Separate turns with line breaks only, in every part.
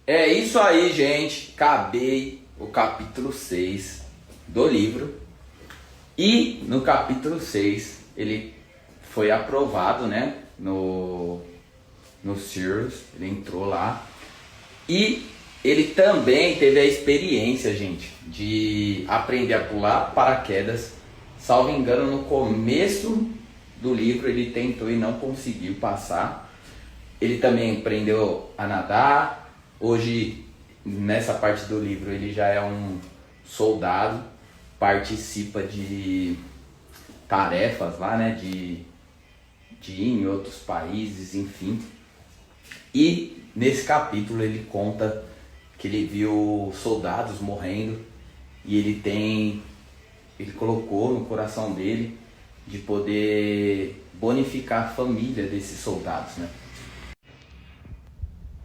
É isso aí, gente. Acabei o capítulo 6 do livro. E no capítulo 6 ele foi aprovado, né? No Sirius. Ele entrou lá. E ele também teve a experiência, gente, de aprender a pular paraquedas. Salvo engano, no começo do livro ele tentou e não conseguiu passar. Ele também aprendeu a nadar. Hoje, nessa parte do livro, ele já é um soldado, participa de tarefas lá, né, de ir em outros países, enfim. E nesse capítulo ele conta que ele viu soldados morrendo e ele colocou no coração dele de poder bonificar a família desses soldados, né?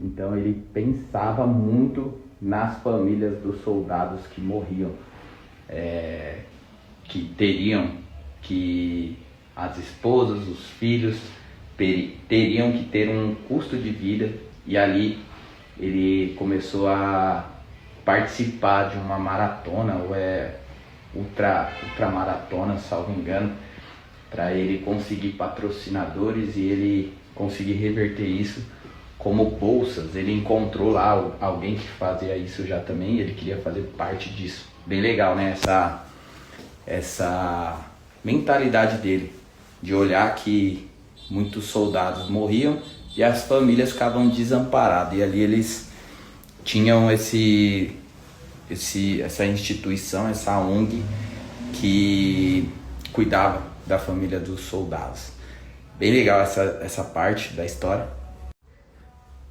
Então ele pensava muito nas famílias dos soldados que morriam, que teriam que, as esposas, os filhos, teriam que ter um custo de vida, e ali ele começou a participar de uma maratona, ou ultramaratona, salvo engano, para ele conseguir patrocinadores e ele conseguir reverter isso como bolsas. Ele encontrou lá alguém que fazia isso já também, e ele queria fazer parte disso. Bem legal, né? Essa mentalidade dele, de olhar que muitos soldados morriam e as famílias ficavam desamparadas. E ali eles tinham essa instituição, essa ONG que cuidava da família dos soldados. Bem legal essa parte da história.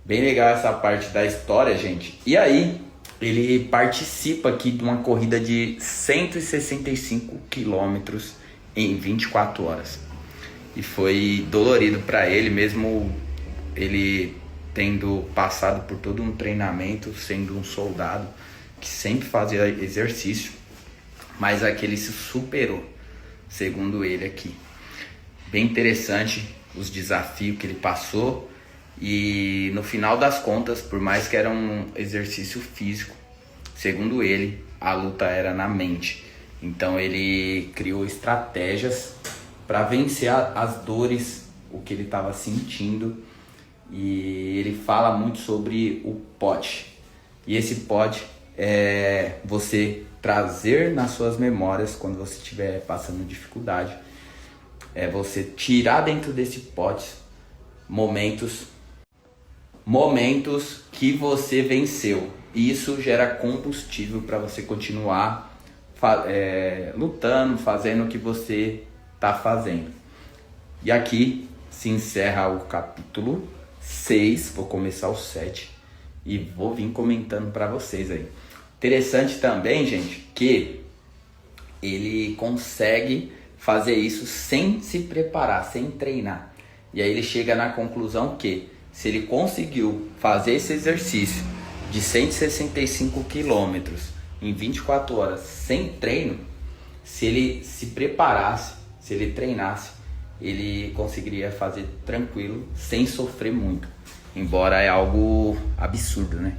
Bem legal essa parte da história, gente. E aí, ele participa aqui de uma corrida de 165 quilômetros em 24 horas. E foi dolorido para ele, mesmo ele tendo passado por todo um treinamento, sendo um soldado que sempre fazia exercício. Mas aqui ele se superou, segundo ele aqui. Bem interessante os desafios que ele passou. E no final das contas, por mais que era um exercício físico, segundo ele, a luta era na mente. Então ele criou estratégias para vencer as dores, o que ele estava sentindo. E ele fala muito sobre o POD. E esse POD é você trazer nas suas memórias, quando você estiver passando dificuldade, é você tirar dentro desse POD momentos que você venceu. E isso gera combustível para você continuar lutando, fazendo o que você está fazendo. E aqui se encerra o capítulo 6, vou começar o 7 e vou vir comentando para vocês aí. Interessante também, gente, que ele consegue fazer isso sem se preparar, sem treinar. E aí ele chega na conclusão que se ele conseguiu fazer esse exercício de 165 quilômetros em 24 horas sem treino, se ele se preparasse, se ele treinasse, ele conseguiria fazer tranquilo, sem sofrer muito. Embora é algo absurdo, né?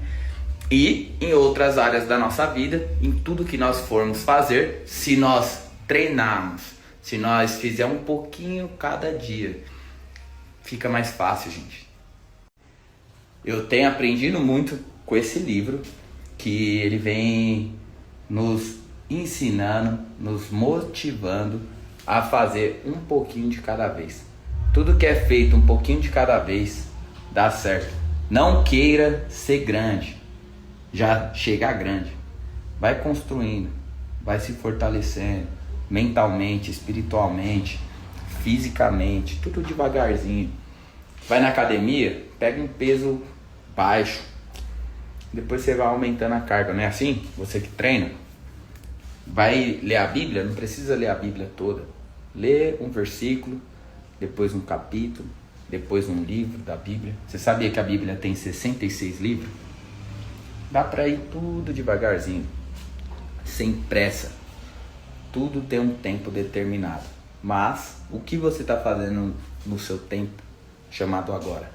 E em outras áreas da nossa vida, em tudo que nós formos fazer, se nós treinarmos, se nós fizermos um pouquinho cada dia, fica mais fácil, gente. Eu tenho aprendido muito com esse livro, que ele vem nos ensinando, nos motivando a fazer um pouquinho de cada vez. Tudo que é feito um pouquinho de cada vez dá certo. Não queira ser grande, já chegar grande. Vai construindo, vai se fortalecendo mentalmente, espiritualmente, fisicamente, tudo devagarzinho. Vai na academia, pega um peso baixo, depois você vai aumentando a carga, não é assim? Você que treina, vai ler a Bíblia, não precisa ler a Bíblia toda. Lê um versículo, depois um capítulo, depois um livro da Bíblia. Você sabia que a Bíblia tem 66 livros? Dá para ir tudo devagarzinho, sem pressa. Tudo tem um tempo determinado. Mas o que você está fazendo no seu tempo chamado agora?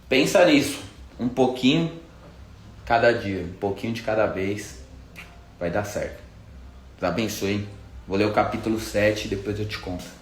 Pensa nisso. um pouquinho cada dia, um pouquinho de cada vez, vai dar certo. Deus abençoe, hein? Vou ler o capítulo 7 e depois eu te conto.